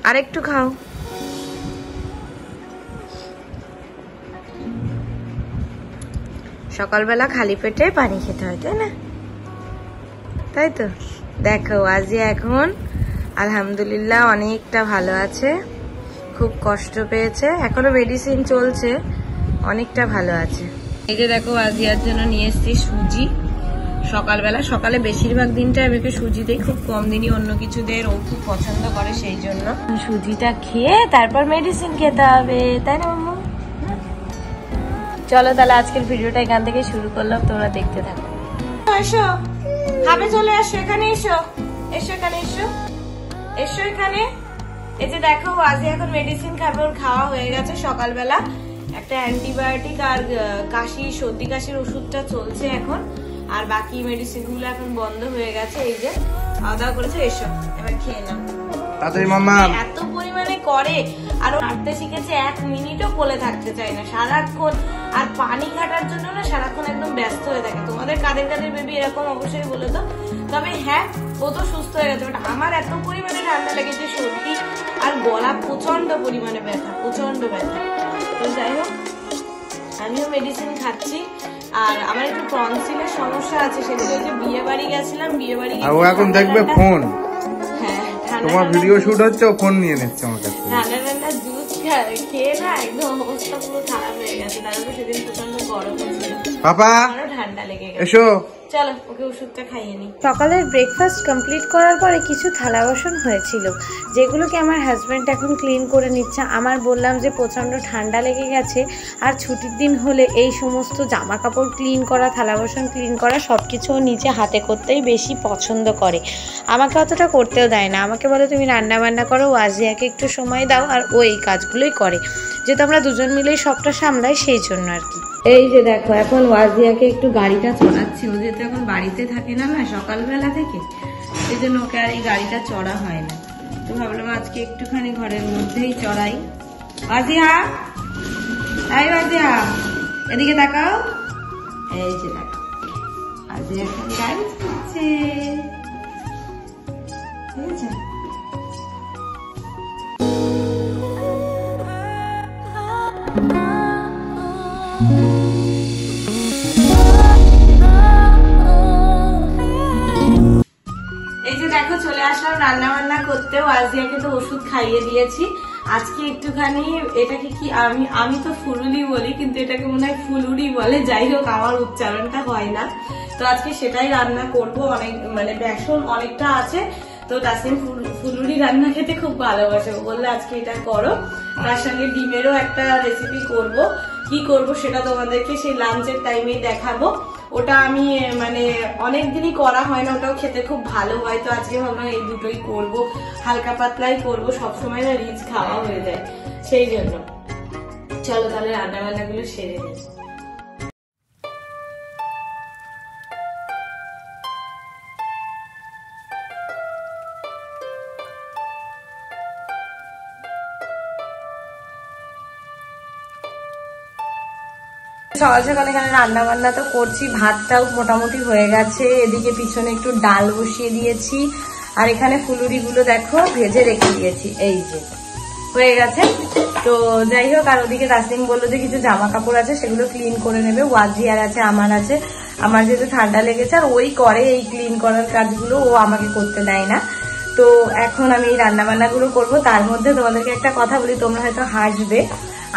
আর একটু খাও। সকালবেলা খালি পেটে পানি খেতে হয়, তাই না? তাই তো। দেখো আজই এখন আলহামদুলিল্লাহ অনেকটা ভালো আছে, খুব কষ্ট পেয়েছে, এখনো মেডিসিন চলছে, অনেকটা ভালো আছে। এই যে দেখো আজিয়ার জন্য নিয়ে এসেছি সুজি। সকালবেলা, সকালে বেশিরভাগ দিনটা আমি ওকে সুজি দিই, খুব কম দিনই অন্য কিছু দেয়, ও খুব পছন্দ করে, সেই জন্য সুজিটা খেয়ে তারপর মেডিসিন খেতে হবে, তাই না মাম্মু? চলো তাহলে আজকের ভিডিওটা এখান থেকে শুরু করলাম, তোমরা দেখতে থাকো। এসো খাবে, চলে আসো এখানে, এসো এসো এখানে, এসো এসো এখানে। এই যে দেখো আজই এখন মেডিসিন খাবে, ওর খাওয়া হয়ে গেছে সকালবেলা। একটা অ্যান্টিবায়োটিক আর কাশি, সর্দি কাশির ওষুধটা চলছে এখন, আর বাকি মেডিসিন গুলো এখন বন্ধ হয়ে গেছে। এই যে খাওয়া দাওয়া করেছে, এসো এবার খেয়ে নাও। এত পরিমাণে করে, আর ও হাঁটতে শিখেছে, 1 মিনিটও কোলে থাকতে চায় না সারাক্ষণ, আর পানি ঘাটার জন্য না সারাক্ষণ একদম ব্যস্ত হয়ে থাকে। তোমাদের কাদের কাদের বেবি এরকম অবশ্যই বলে তো। তবে হ্যাঁ, ও তো সুস্থ হয়ে গেছে, বাট আমার এত পরিমাণে ঠান্ডা লেগেছে, সর্দি আর গলা প্রচন্ড পরিমাণে ব্যথা, প্রচন্ড ব্যথা। তো যাই হোক, আমিও মেডিসিন খাচ্ছি। আর আমার একটু টনসিলের সমস্যা আছে, সেদিন ওই যে বিয়ে বাড়ি গেছিলাম, বিয়ে বাড়ি ও এখন দেখবে ফোন, হ্যাঁ তোমার ভিডিও শুট হচ্ছে, ও ফোন নিয়ে নিচ্ছে আমার কাছে। ঠান্ডা ঠান্ডা জুস খেয়ে না একদম অবস্থা পুরো খারাপ হয়ে গেছে। তারপরে সেদিন প্রচন্ড গরম হচ্ছিল, পাপা আমারও ঠান্ডা লেগে গেছে। এসো চলো ওকে ওষুধটা খাইয়ে নি। সকালের ব্রেকফাস্ট কমপ্লিট করার পরে কিছু থালা বাসন হয়েছিল, যেগুলোকে আমার হাজব্যান্ড এখন ক্লিন করে নিচ্ছে। আমার বললাম যে প্রচণ্ড ঠান্ডা লেগে গেছে, আর ছুটির দিন হলে এই সমস্ত জামা কাপড় ক্লিন করা, থালা বাসন ক্লিন করা সব কিছু নিজে হাতে করতেই বেশি পছন্দ করে, আমাকে অতটা করতেও দেয় না। আমাকে বলে তুমি রান্না বান্না করো, ওয়াজিয়াকে একটু সময় দাও, আর ও এই কাজগুলোই করে, যেহেতু আমরা দুজন মিলেই সবটা সামলাই, সেই জন্য আর কি। এই যে দেখো এখন ওয়াজিয়াকে একটু গাড়িটা চড়াচ্ছি, ও যেহেতু এখন বাড়িতে থাকে না সকালবেলা থেকে, এই জন্য ওকে আর এই গাড়িটা চড়া হয় না। তো ভাবলাম আজকে একটুখানি ঘরের মধ্যেই চড়াই। ওয়াজিয়া, এই ওয়াজিয়া এদিকে তাকাও। এই যে দেখো ওয়াজিয়া এখন গাড়ি চড়ছে, ঠিক আছে? এই যে দেখো চলে আসলাম রান্না বান্না করতে। ওয়াজিয়াকে তো ওষুধ খাইয়ে দিয়েছি, আজকে একটুখানি এটাকে কি আমি তো ফুলুরি বলি, কিন্তু এটাকে মনে হয় ফুলুরি বলে, যাই হোক আমার উচ্চারণটা হয় না। তো আজকে সেটাই রান্না করব, অনেক মানে বেসন অনেকটা আছে, তো তাসনিম ফুলুরি রান্না খেতে খুব ভালোবাসে, ও বললে আজকে এটা করো। তার সঙ্গে ডিমেরও একটা রেসিপি করব, কি করব সেটা তোমাদেরকে সেই লাঞ্চের টাইমেই দেখাবো। ওটা আমি মানে অনেকদিনই করা হয় না, ওটাও খেতে খুব ভালো হয়, তো আজকে ভাবলাম এই দুটোই করব, হালকা পাতলাই করব, সবসময় না রিচ খাওয়া হয়ে যায়, সেই জন্য। চলো তাহলে রান্না বান্নাগুলো সেরে নিই। সকাল সকাল এখানে রান্না বান্না তো করছি, ভাতটাও মোটামুটি হয়ে গেছে, এদিকে পিছনে একটু ডাল বসিয়ে দিয়েছি, আর এখানে ফুলুরি গুলো দেখো ভেজে রেখে দিয়েছি, এই যে হয়ে গেছে। তো যাই হোক, আর ওদিকে তাসনিম বললো যে কিছু জামা কাপড় আছে সেগুলো ক্লিন করে নেবে, ওয়াজিয়ার আছে, আমার আছে। আমার যেহেতু ঠান্ডা লেগেছে, আর ওই করে এই ক্লিন করার কাজগুলো, ও আমাকে করতে দেয় না। তো এখন আমি এই রান্না বান্নাগুলো করবো। তার মধ্যে তোমাদেরকে একটা কথা বলি, তোমরা হয়তো হাসবে,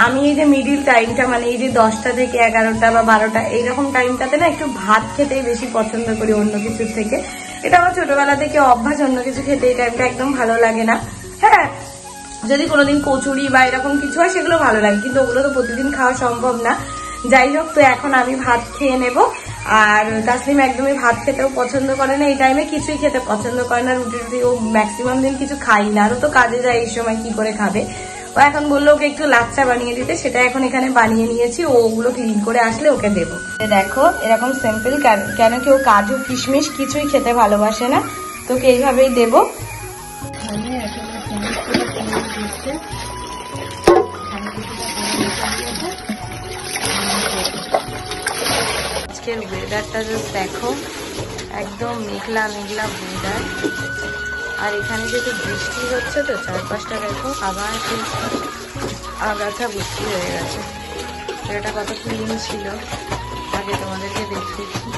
আমি এই যে মিডিল টাইমটা মানে এই যে 10টা থেকে 11টা বা 12টা এইরকম টাইমটাতে না একটু ভাত খেতেই বেশি পছন্দ করি অন্য কিছুর থেকে। এটা আমার ছোটবেলা থেকে অভ্যাস, অন্য কিছু খেতে এই টাইমটা একদম ভালো লাগে না। হ্যাঁ, যদি কোনোদিন কচুরি বা এরকম কিছু হয় সেগুলো ভালো লাগে, কিন্তু ওগুলো তো প্রতিদিন খাওয়া সম্ভব না। যাই হোক, তো এখন আমি ভাত খেয়ে নেব। আর তাসলিম একদমই ভাত খেতেও পছন্দ করে না, এই টাইমে কিছুই খেতে পছন্দ করে না, রুটি রুটি ও ম্যাক্সিমাম দিন কিছু খাই না, আরও তো কাজে যায়, এই সময় কি করে খাবে। ও এখন বললো ওকে একটু লাচ্চা বানিয়ে দিতে, সেটা এখন এখানে বানিয়ে নিয়েছি, ওগুলো ক্লিন করে আসলে ওকে দেবো। দেখো এরকম সিম্পল, কেন কি ও কাজু কিশমিশ কিছুই খেতে ভালোবাসে না, তোকে এইভাবেই দেবো। আজকের ওয়েদারটা জাস্ট দেখো, একদম মেঘলা মেঘলা ওয়েদার। আর এখানে যেহেতু বৃষ্টি হচ্ছে তো চারপাশটা দেখো আবার সেই আগাছা ভর্তি হয়ে গেছে। এটা কত ক্লিন ছিল আগে তোমাদেরকে দেখিয়েছি।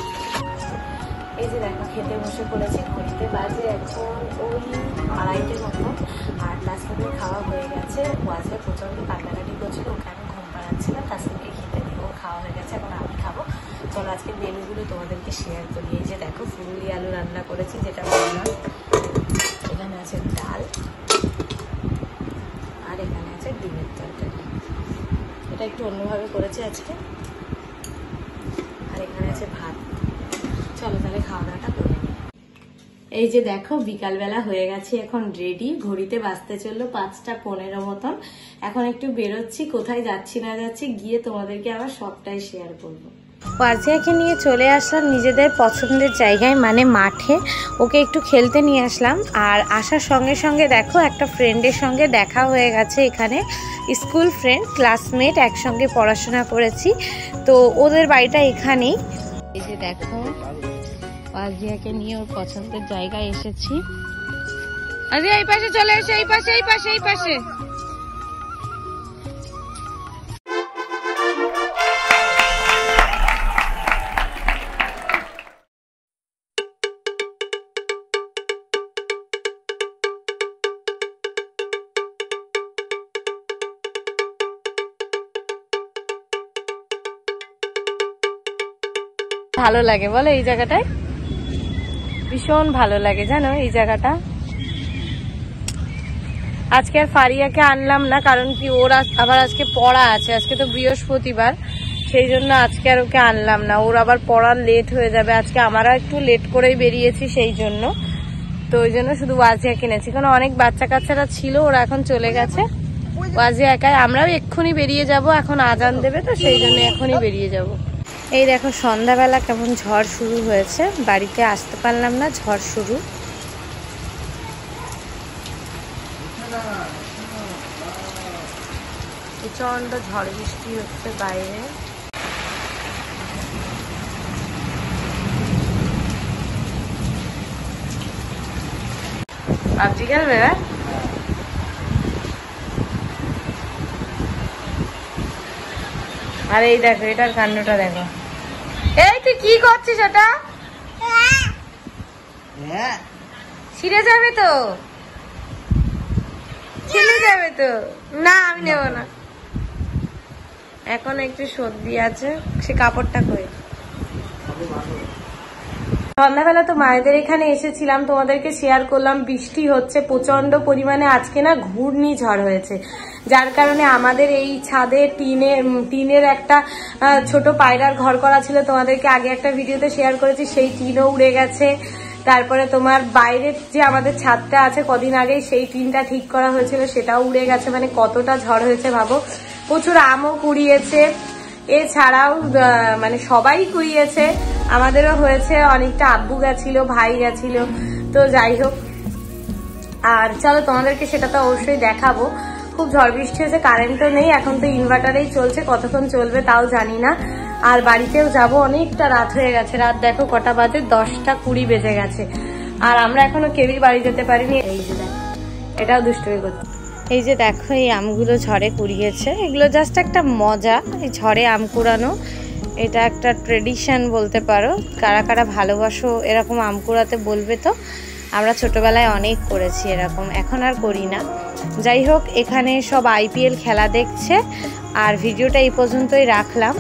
এই যে দেখো খেতে বসে পড়েছি, ঘড়িতে বাজে এখন ওই 2:30 মতো। আর তাসমিকে খাওয়া হয়ে গেছে। ও আজকে প্রচণ্ড কান্নাকাটি করছিল, ওকে আমি ঘুম পাড়াচ্ছিলাম, তাসমিকে খেতে দিব। খাওয়া হয়ে গেছে, এখন আমি খাবো। চলো আজকে মেনুগুলো তোমাদেরকে শেয়ার করি। এই যে দেখো ফুলুরি আলু রান্না করেছি, যেটা বললাম। এখানে আছে ডাল, আর এখানে আছে ডিমের তরকারি। এটা একটু অন্যভাবে করেছি আজকে। আর এখানে আছে ভাত। চলো তাহলে খাওয়া দাওয়াটা করে নিই। এই যে দেখো বিকালবেলা হয়ে গেছে, এখন রেডি। ঘড়িতে বাজতে চললো 5:15 মতন। এখন একটু বেরোচ্ছি, কোথায় যাচ্ছি না যাচ্ছি গিয়ে তোমাদেরকে আবার সবটাই শেয়ার করবো। ওয়াজিয়াকে নিয়ে চলে আসলাম নিজেদের পছন্দের জায়গায়, মানে মাঠে। ওকে একটু খেলতে নিয়ে আসলাম। আর আসার সঙ্গে সঙ্গে দেখো একটা ফ্রেন্ডের সঙ্গে দেখা হয়ে গেছে এখানে। স্কুল ফ্রেন্ড, ক্লাসমেট, একসঙ্গে পড়াশোনা করেছি। তো ওদের বাড়িটা এখানেই। এই যে দেখো ওয়াজিয়াকে নিয়ে ওর পছন্দের জায়গায় এসেছি। ওয়াজিয়া এই পাশে চলে এসে, এই পাশে এই পাশে এই পাশে। ভালো লাগে বলো এই জায়গাটায়, ভীষণ ভালো লাগে জানো এই জায়গাটা। আজকে আর ফারিয়াকে আনলাম না, কারণ কি ওর আবার আজকে পড়া আছে। আজকে তো বৃহস্পতিবার, সেই জন্য আজকে আর ওকে আনলাম না। ওর আবার পড়া লেট হয়ে যাবে। আজকে আমরা একটু লেট করেই বেরিয়েছি সেই জন্য। তো ওই জন্য শুধু ওয়াজিয়া কিনেছি, কারণ অনেক বাচ্চা কাচ্চারা ছিল, ওরা এখন চলে গেছে। ওয়াজিয়া একাই, আমরাও এক্ষুনি বেরিয়ে যাব। এখন আজান দেবে তো সেই জন্য এখনই বেরিয়ে যাব। এই দেখো সন্ধ্যাবেলা কেমন ঝড় শুরু হয়েছে, বাড়িতে আসতে পারলাম না, ঝড় শুরু। প্রচন্ড ঝড় বৃষ্টি হচ্ছে বাইরে। পাবজি খেলবে? আর এই দেখো এটার কাণ্ডটা দেখো। এই তুই কি করছিস? ওটা ছিঁড়ে যাবে তো, ছিঁড়ে যাবে তো। না আমি নেব না, এখন একটু সর্দি আছে। সে কাপড়টা কই? সন্ধ্যাবেলা তো মায়েদের এখানে এসেছিলাম, তোমাদেরকে শেয়ার করলাম। বৃষ্টি হচ্ছে প্রচন্ড পরিমাণে। আজকে না ঘূর্ণিঝড় হয়েছে, যার কারণে আমাদের এই ছাদে টিনের একটা ছোট পায়রার ঘর করা ছিল, তোমাদেরকে আগে একটা ভিডিওতে শেয়ার করেছি। সেই টিনও উড়ে গেছে। তারপরে তোমার বাইরের যে আমাদের ছাদটা আছে, কদিন আগে সেই টিনটা ঠিক করা হয়েছিল, সেটাও উড়ে গেছে। মানে কতটা ঝড় হয়েছে ভাবো। প্রচুর আমও কুড়িয়েছে, এছাড়াও মানে সবাই কুড়িয়েছে, আমাদেরও হয়েছে অনেকটা। আব্বু গেছিল, ভাই গেছিল, তো যাই হোক। আর চলো তোমাদেরকে সেটা তো অবশ্যই দেখাবো। খুব ঝড় বৃষ্টি হয়েছে, কারেন্টও নেই। এখন তো ইনভার্টারেই চলছে, কতক্ষণ চলবে তাও জানি না। আর বাড়িতেও যাব, অনেকটা রাত হয়ে গেছে। রাত দেখো কটা বাজে, 10:20 বেজে গেছে। আর আমরা এখনো কেউই বাড়ি যেতে পারিনি। এই যে দেখো এটাও দুষ্টুমি করছে। এই যে দেখো এই আমগুলো ঝড়ে কুড়িয়েছে। এগুলো জাস্ট একটা মজা, এই ঝড়ে আম কুড়ানো। এটা একটা ট্রেডিশন বলতে পারো। কারা কারা ভালোবাসো এরকম আম কুড়াতে বলবে তো। আমরা ছোটবেলায় অনেক করেছি এরকম, এখন আর করি না। যাই হোক, এখানে সব IPL খেলা দেখছে। আর ভিডিওটা এই পর্যন্তই রাখলাম।